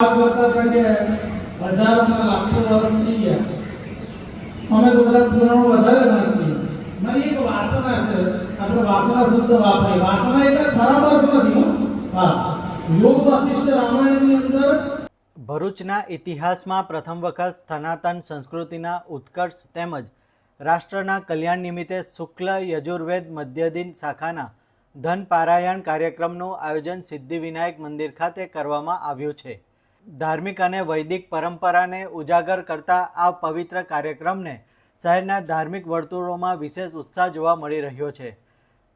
કરતા હતા કે હજારોના લાખો વર્ષ થઈ ગયા, અમે તો બધા પુરાણો વધારે વાંચીએ. મારી એક વાસના છે, આપણે વાસના શબ્દ વાપરીએ. વાસના એટલે ખરાબ અર્થ નથી. હા, યોગ વશિષ્ઠ રામાયણની અંદર ભરૂચના ઇતિહાસમાં પ્રથમ વખત સનાતન સંસ્કૃતિના ઉત્કર્ષ તેમજ રાષ્ટ્રના કલ્યાણ નિમિત્તે શુક્લ યજુર્વેદ મધ્યદિન શાખાના ધન પારાયણ કાર્યક્રમનું આયોજન સિદ્ધિવિનાયક મંદિર ખાતે કરવામાં આવ્યું છે. ધાર્મિક અને વૈદિક પરંપરાને ઉજાગર કરતા આ પવિત્ર કાર્યક્રમને શહેરના ધાર્મિક વર્તુળોમાં વિશેષ ઉત્સાહ જોવા મળી રહ્યો છે.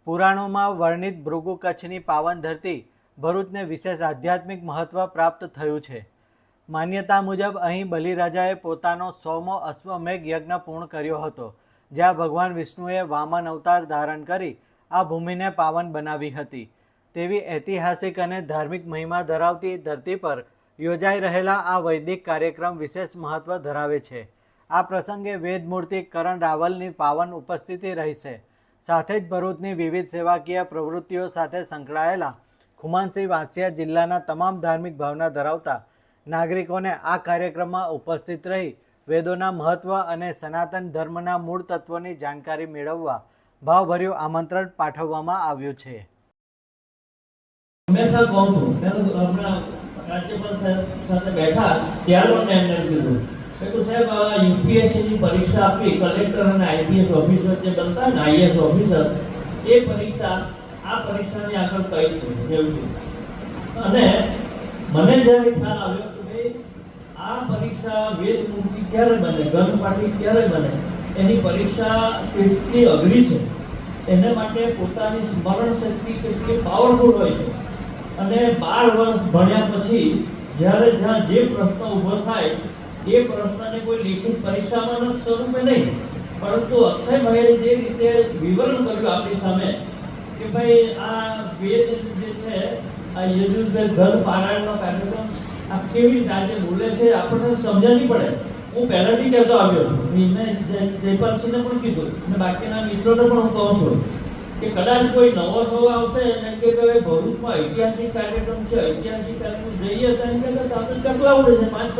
પુરાણોમાં વર્ણિત ભૃગુ કચ્છની પાવન ધરતી ભરૂચને વિશેષ આધ્યાત્મિક મહત્વ પ્રાપ્ત થયું છે. માન્યતા મુજબ અહીં બલિરાજાએ પોતાનો 100મો અશ્વમેઘ યજ્ઞ પૂર્ણ કર્યો હતો, જ્યાં ભગવાન વિષ્ણુએ વામન અવતાર ધારણ કરી આ ભૂમિને પાવન બનાવી હતી. તેવી ઐતિહાસિક અને ધાર્મિક મહિમા ધરાવતી ધરતી પર યોજાઈ રહેલા આ વૈદિક કાર્યક્રમ વિશેષ મહત્વ ધરાવે છે. આ પ્રસંગે વેદમૂર્તિ કરણ રાવલની પાવન ઉપસ્થિતિ રહેશે. સાથે જ ભરૂચની વિવિધ સેવાકીય પ્રવૃત્તિઓ સાથે સંકળાયેલા ખુમાનસિંહ વાંસિયા જિલ્લાના તમામ ધાર્મિક ભાવના ધરાવતા નાગરિકોને આ કાર્યક્રમમાં ઉપસ્થિત રહી વેદોના મહત્વ અને સનાતન ધર્મના મૂળ તત્વોની જાણકારી મેળવવા ભાવભર્યું આમંત્રણ પાઠવવામાં આવ્યું છે. હંમેશા કહું છું, હમણાં રાજ્યપાલ સાહેબ સાથે બેઠા ત્યારે પણ એમને કીધું કે સાહેબ આ યુપીએસસીની પરીક્ષા આપી, કલેક્ટર અને આઈપીએસ ઓફિસર જે બનતા ને આઈએસ ઓફિસર, એ પરીક્ષા આ પરીક્ષાની આગળ કઈ જેવું. અને મને જ્યારે ખ્યાલ આવ્યો કે ભાઈ આ પરીક્ષા વેદમૂર્તિ ક્યારે બને, ગણપાઠી ક્યારે બને, એની પરીક્ષા કેટલી અઘરી છે, એને માટે પોતાની સ્મરણ શક્તિ કેટલી પાવરફુલ હોય છે. અને 12 વર્ષ ભણ્યા પછી જ્યારે જ્યાં જે પ્રશ્ન ઊભો થાય એ પ્રશ્નને કોઈ લેખિત પરીક્ષામાં સ્વરૂપે નહીં, પરંતુ અક્ષયભાઈએ જે રીતે વિવરણ કર્યું આપણી સામે કે ભાઈ આ વેદ જે છે, આ યજુર્વેદ ધન પારાયણનો કાર્યક્રમ આ કેવી રીતે આજે બોલે છે આપણને સમજ નહીં પડે. હું પહેલાથી કહેતો આવ્યો છું, મેં જયપાલસિંહને પણ કીધું અને બાકીના મિત્રોને પણ હું કહું છું કે કદાચ કોઈ નવો સૌ આવશે અને કે ભરૂચમાં ઐતિહાસિક કાર્યક્રમ છે, ઐતિહાસિક કાર્યક્રમ જઈએ તો એમ કે આપણે ચકલા ઉડે છે 5